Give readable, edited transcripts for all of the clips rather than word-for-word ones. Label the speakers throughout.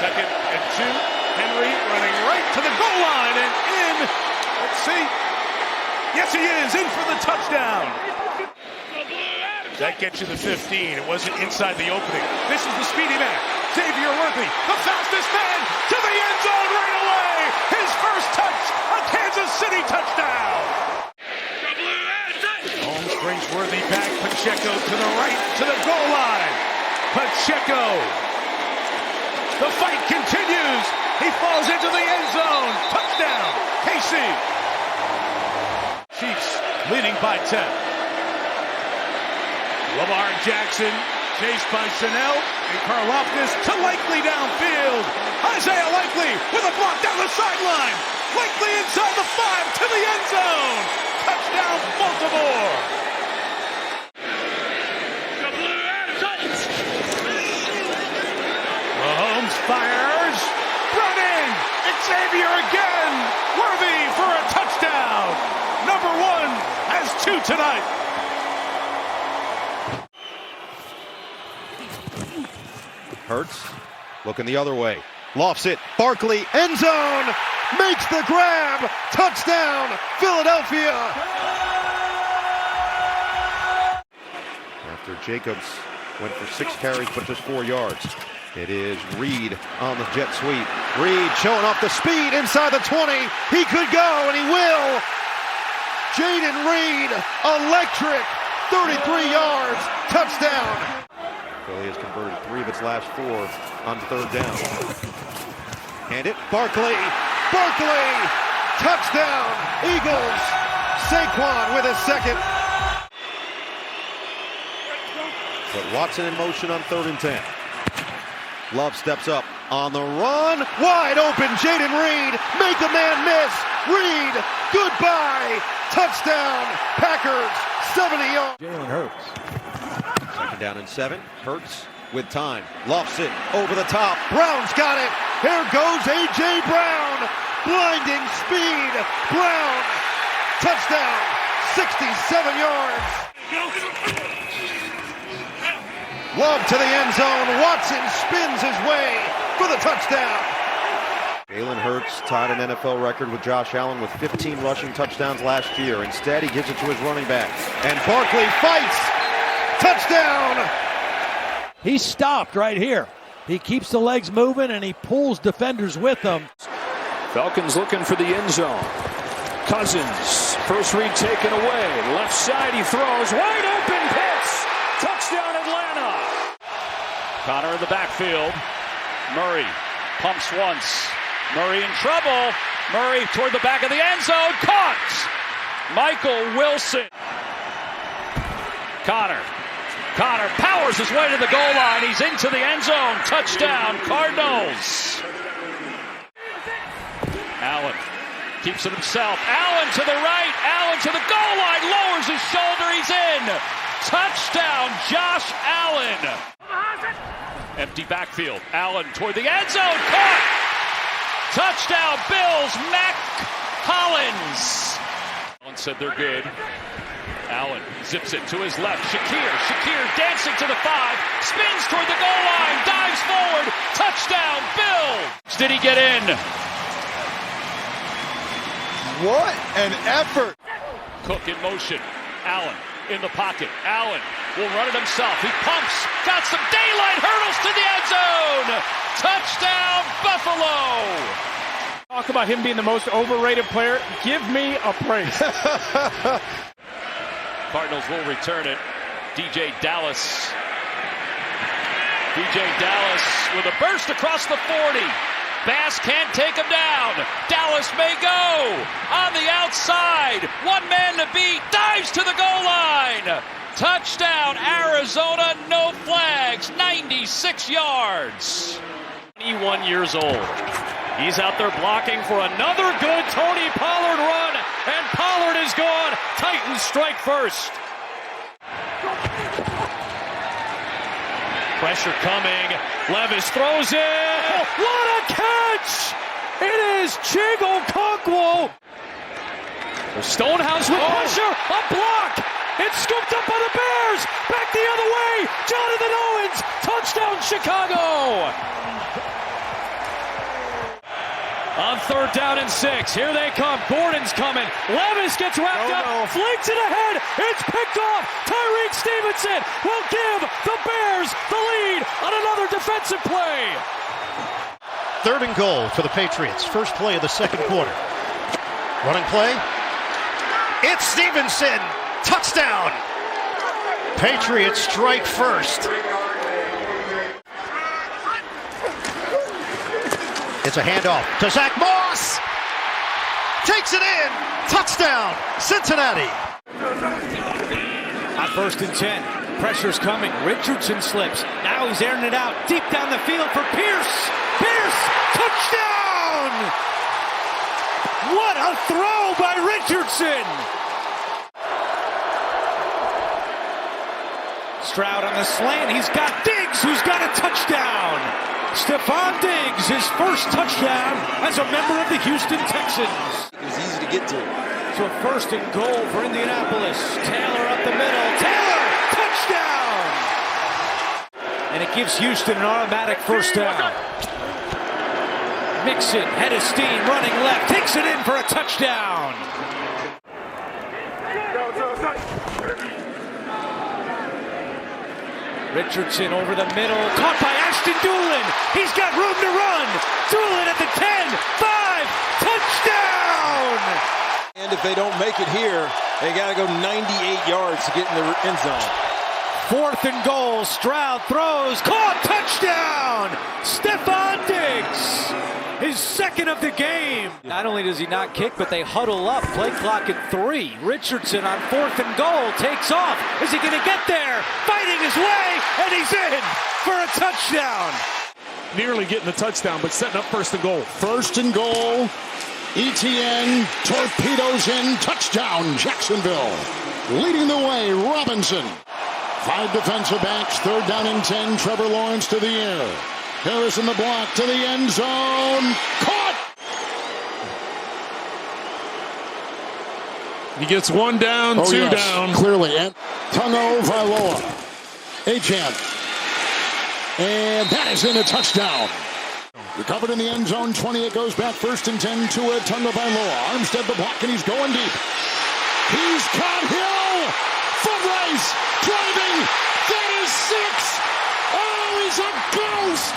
Speaker 1: Second and 2. Henry running right to the goal line and in. Let's see. Yes, he is in for the touchdown. That gets you the 15. It wasn't inside the opening. This is the speedy man, Xavier Worthy, the fastest man to the end zone right away. His first touch, a Kansas City touchdown. Holmes brings Worthy back. Pacheco to the right, to the goal line. Pacheco. The fight continues. He falls into the end zone. Touchdown, KC. Chiefs leading by 10. Lamar Jackson chased by Chanel and Karlaftis to Likely downfield. Isaiah Likely with a block down the sideline. Likely inside the 5 to the end zone. Touchdown, Baltimore. Mahomes fires. Run in. Xavier again. Worthy for a touchdown. Number 1 has 2 tonight.
Speaker 2: Hurts looking the other way. Lofts it. Barkley, end zone. Makes the grab. Touchdown, Philadelphia. After Jacobs went for 6 carries but just 4 yards. It is Reed on the jet sweep. Reed showing off the speed inside the 20. He could go and he will. Jaden Reed, electric. 33 yards. Touchdown. Philly has converted 3 of its last 4 on 3rd down. And it, Barkley, touchdown, Eagles. Saquon with his second. But Watson in motion on 3rd and 10. Love steps up on the run, wide open, Jaden Reed, make a man miss. Reed, goodbye, touchdown, Packers, 70 yards.
Speaker 3: Jalen Hurts.
Speaker 2: Second down and 7. Hurts with time. Lofts it over the top. Brown's got it. Here goes A.J. Brown. Blinding speed. Brown. Touchdown. 67 yards. Love to the end zone. Watson spins his way for the touchdown. Jalen Hurts tied an NFL record with Josh Allen with 15 rushing touchdowns last year. Instead, he gives it to his running back. And Barkley fights. Touchdown!
Speaker 3: He's stopped right here. He keeps the legs moving and he pulls defenders with him.
Speaker 4: Falcons looking for the end zone. Cousins, first read taken away. Left side he throws. Wide open Pitts. Touchdown Atlanta. Connor in the backfield. Murray pumps once. Murray in trouble. Murray toward the back of the end zone. Caught. Michael Wilson. Connor powers his way to the goal line. He's into the end zone. Touchdown, Cardinals. Allen keeps it himself. Allen to the right. Allen to the goal line. Lowers his shoulder. He's in. Touchdown, Josh Allen. Empty backfield. Allen toward the end zone. Caught. Touchdown, Bills. Mac Hollins. Allen said they're good. Allen zips it to his left. Shakir dancing to the 5. Spins toward the goal line. Dives forward. Touchdown, Bills. Did he get in?
Speaker 2: What an effort.
Speaker 4: Cook in motion. Allen in the pocket. Allen will run it himself. He pumps. Got some daylight. Hurdles to the end zone. Touchdown, Buffalo.
Speaker 5: Talk about him being the most overrated player. Give me a praise.
Speaker 4: Cardinals will return it. DJ Dallas with a burst across the 40. Bass can't take him down. Dallas may go on the outside. One man to beat. Dives to the goal line. Touchdown, Arizona. No flags. 96 yards. 21 years old. He's out there blocking for another good Tony Pollard run. And Pollard is gone. Titans strike first. Pressure coming. Levis throws it. What a catch! It is Chiggle Conquo. Stonehouse with pressure. A block. It's scooped up by the Bears. Back the other way. Jonathan Owens. Touchdown, Chicago.
Speaker 5: On 3rd down and 6. Here they come. Gordon's coming. Levis gets wrapped up. Flings it ahead. It's picked off. Tyreek Stevenson will give the Bears the lead on another defensive play.
Speaker 2: 3rd and goal for the Patriots. First play of the second quarter. Running play. It's Stevenson. Touchdown. Patriots strike first. It's a handoff to Zach Moss. Takes it in. Touchdown, Cincinnati.
Speaker 3: On 1st and 10. Pressure's coming. Richardson slips. Now he's airing it out. Deep down the field for Pierce. Pierce. Touchdown. What a throw by Richardson. Stroud on the slant. He's got Diggs, who's got a touchdown. Stephon Diggs, his first touchdown as a member of the Houston Texans.
Speaker 6: It was easy to get to.
Speaker 3: So 1st and goal for Indianapolis. Taylor up the middle. Taylor, touchdown! And it gives Houston an automatic first down. Mixon, head of steam, running left, takes it in for a touchdown. Richardson over the middle, caught by Ashton Doolin. He's got room to run. Doolin at the 10, 5, touchdown!
Speaker 6: And if they don't make it here, they got to go 98 yards to get in the end zone.
Speaker 3: 4th and goal, Stroud throws, caught, touchdown! Stephon Diggs, his 2nd of the game. Not only does he not kick, but they huddle up, play clock at 3. Richardson on 4th and goal, takes off. Is he gonna get there? Fighting his way, and he's in for a touchdown.
Speaker 5: Nearly getting the touchdown, but setting up 1st and goal.
Speaker 7: 1st and goal. ETN torpedoes in. Touchdown, Jacksonville. Leading the way, Robinson. 5 defensive backs. 3rd down and 10. Trevor Lawrence to the air. Harris in the block to the end zone. Caught!
Speaker 5: He gets 1 down, 2 down.
Speaker 7: Clearly. And Tungo Vailoa. Achane. And that is in a touchdown. Recovered in the end zone. 20. It goes back 1st and 10 to a Tungo Vailoa. Armstead the block, and he's going deep. He's caught Hill. Foot race. Driving. That is 6. Oh, he's a ghost.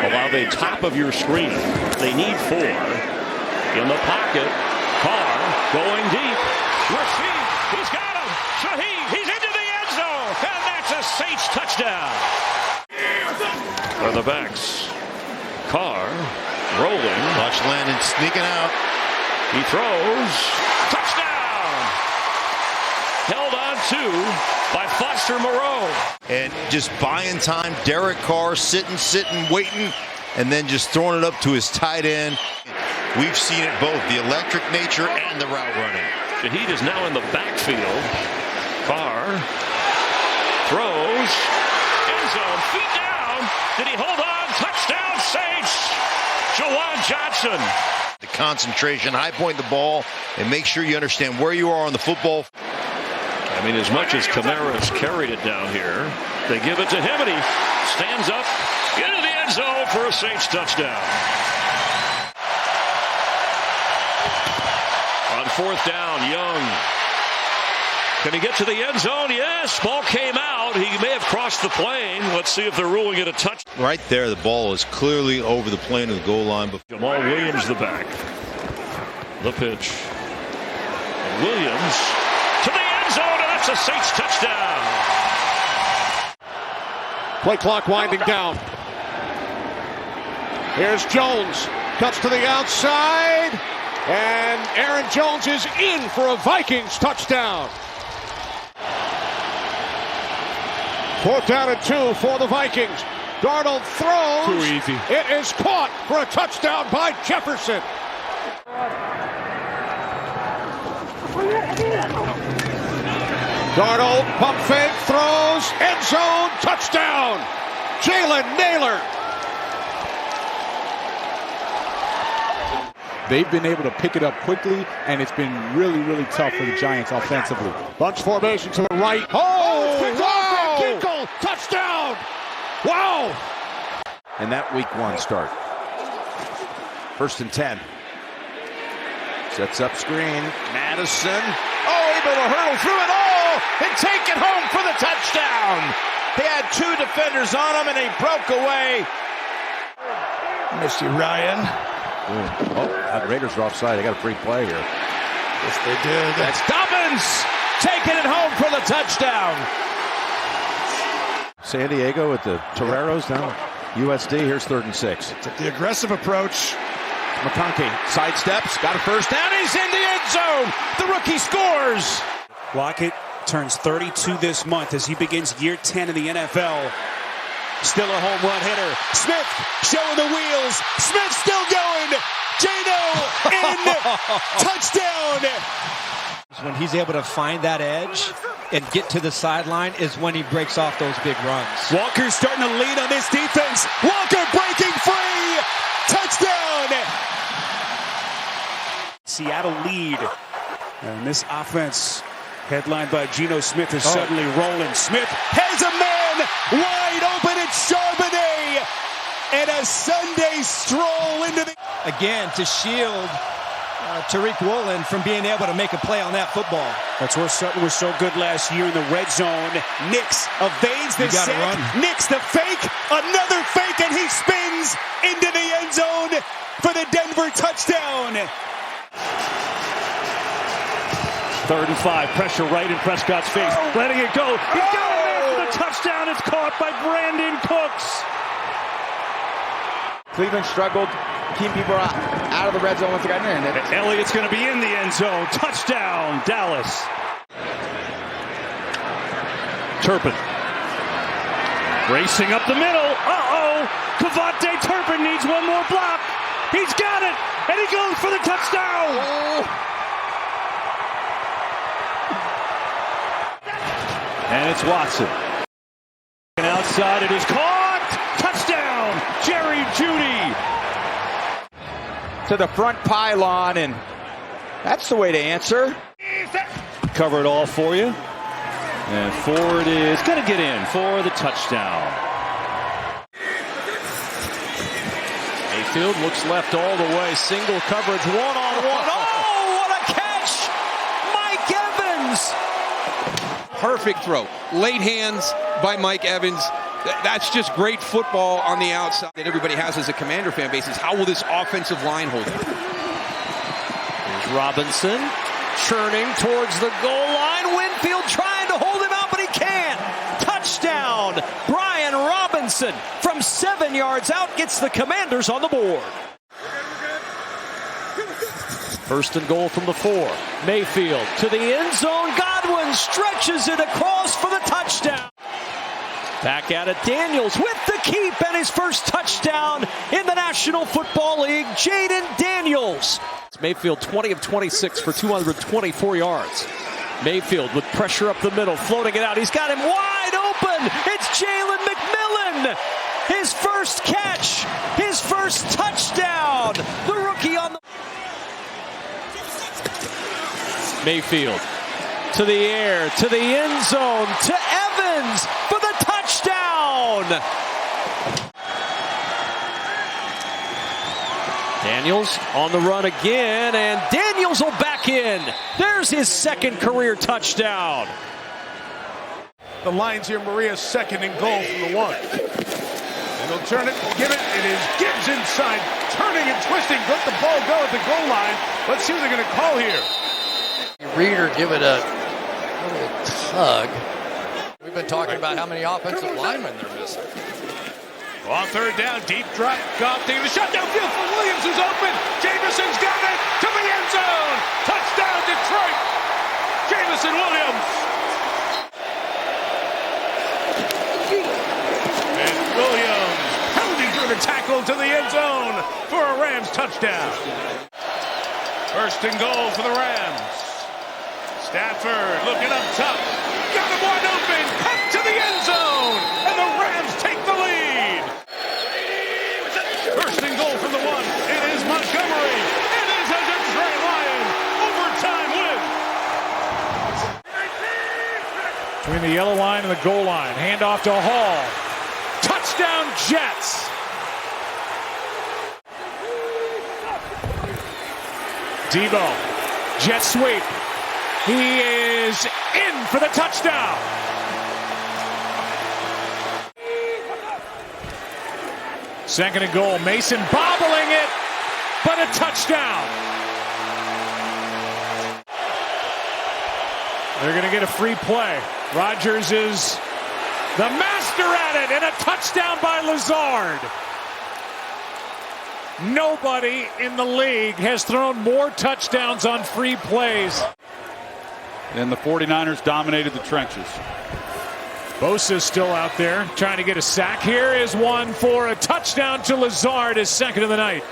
Speaker 4: Allow the top of your screen. They need 4. In the pocket. Carr going deep. Rashid, he's got him. Shaheed, he's into the end zone. And that's a Saints touchdown. For the backs. Carr rolling.
Speaker 2: Watch Landon sneaking out.
Speaker 4: He throws. Touchdown. Held on to by Foster Moreau.
Speaker 2: And just buying time. Derek Carr sitting, waiting, and then just throwing it up to his tight end. We've seen it both, the electric nature and the route running.
Speaker 4: Shaheed is now in the backfield. Carr throws. End zone. Feet down. Did he hold on? Touchdown Saints. Jawan Johnson.
Speaker 2: The concentration, high point the ball, and make sure you understand where you are on the football.
Speaker 4: I mean, as much as Kamara's carried it down here, they give it to him, and he stands up into the end zone for a Saints touchdown. On 4th down, Young. Can he get to the end zone? Yes, ball came out. He may have crossed the plane. Let's see if they're ruling it a touch.
Speaker 2: Right there, the ball is clearly over the plane of the goal line.
Speaker 4: Jamal Williams, the back. The pitch. And Williams to the end zone, and that's a Saints touchdown.
Speaker 7: Play clock winding down. Here's Jones. Cuts to the outside. And Aaron Jones is in for a Vikings touchdown. 4th down and 2 for the Vikings. Darnold throws.
Speaker 5: Too easy.
Speaker 7: It is caught for a touchdown by Jefferson. Darnold, pump fake, throws, end zone, touchdown. Jalen Naylor.
Speaker 5: They've been able to pick it up quickly, and it's been really, really tough for the Giants offensively.
Speaker 7: Bunch formation to the right. Oh, wow! Kinkle, touchdown! Wow!
Speaker 8: And that week 1 start.
Speaker 2: First and 10.
Speaker 8: Sets up screen. Madison. Oh, able to hurdle through it all and take it home for the touchdown. He had two defenders on him and he broke away.
Speaker 1: Missy Ryan.
Speaker 2: Oh, the Raiders are offside. They got a free play here.
Speaker 1: Yes, they did.
Speaker 8: That's Dobbins taking it home for the touchdown.
Speaker 2: San Diego with the Toreros down. USD, here's 3rd and 6.
Speaker 1: The aggressive approach.
Speaker 2: McConkey.
Speaker 8: Sidesteps, got a first down. He's in the end zone. The rookie scores.
Speaker 9: Lockett turns 32 this month as he begins year 10 in the NFL. Still a home run hitter. Smith showing the wheels. Smith still going. Jano in. Touchdown.
Speaker 3: When he's able to find that edge and get to the sideline is when he breaks off those big runs.
Speaker 9: Walker's starting to lead on this defense. Walker breaking free. Touchdown. Seattle lead. And this offense, headlined by Geno Smith, is suddenly rolling. Smith has a man wide open. It's Charbonnet. And a Sunday stroll into the...
Speaker 3: Again, to shield Tariq Woolen from being able to make a play on that football.
Speaker 9: That's where Sutton was so good last year in the red zone. Nix evades the sack. Nix the fake. Another fake, and he spins into the end zone for the Denver touchdown.
Speaker 5: 3rd and 5. Pressure right in Prescott's face. Letting it go. He's got a man for the touchdown. It's caught by Brandon Cooks.
Speaker 10: Cleveland struggled, keep people out of the red zone once they got in.
Speaker 5: Elliott's going to be in the end zone. Touchdown, Dallas. Turpin. Racing up the middle. Uh-oh. Cavante Turpin needs one more block. He's got it. And he goes for the touchdown. And it's Watson. And outside it is caught. Touchdown, Jerry Jeudy.
Speaker 10: To the front pylon, and that's the way to answer.
Speaker 5: Cover it all for you. And forward is going to get in for the touchdown. Mayfield looks left all the way. Single coverage, one-on-one. Oh, what a catch! Mike Evans!
Speaker 6: Perfect throw. Late hands by Mike Evans. That's just great football on the outside that everybody has as a Commander fan base is how will this offensive line hold up?
Speaker 3: Here's Robinson churning towards the goal line. Winfield trying to hold him out, but he can't. Touchdown. Brian Robinson from 7 yards out gets the Commanders on the board. 1st and goal from the 4. Mayfield to the end zone. Godwin stretches it across for the touchdown. Back at it, Daniels with the keep and his first touchdown in the National Football League. Jaden Daniels. It's Mayfield 20 of 26 for 224 yards. Mayfield with pressure up the middle, floating it out. He's got him wide open. It's Jalen McMillan. His first catch, his first touchdown. The rookie on the... Mayfield to the air, to the end zone, to Evans for the touchdown. Daniels on the run again, and Daniels will back in. There's his second career touchdown.
Speaker 1: The Lions here, Maria's 2nd and goal from the 1. And they'll turn it, give it. It is Gibbs inside, turning and twisting. Let the ball go at the goal line. Let's see what they're going to call here.
Speaker 11: Reader give it a little tug. We've been talking about how many offensive linemen they're missing.
Speaker 1: On 3rd down, deep drop. Goff taking the shot downfield for Williams, who's open. Jameson's got it to the end zone. Touchdown, Detroit. Jameson Williams. And Williams pounding through the tackle to the end zone for a Rams touchdown. 1st and goal for the Rams. Stafford looking up top. Got him wide open. Cut to the end zone. And the Rams take the lead. 1st and goal from the 1. It is Montgomery. It is a Detroit Lions overtime win.
Speaker 5: Between the yellow line and the goal line. Handoff to Hall. Touchdown Jets.
Speaker 1: Debo, jet sweep. He is in for the touchdown. Second and goal. Mason bobbling it, but a touchdown. They're going to get a free play. Rodgers is the master at it, and a touchdown by Lazard. Nobody in the league has thrown more touchdowns on free plays.
Speaker 12: And the 49ers dominated the trenches.
Speaker 1: Bosa's still out there trying to get a sack. Here is one for a touchdown to Lazard, his second of the night.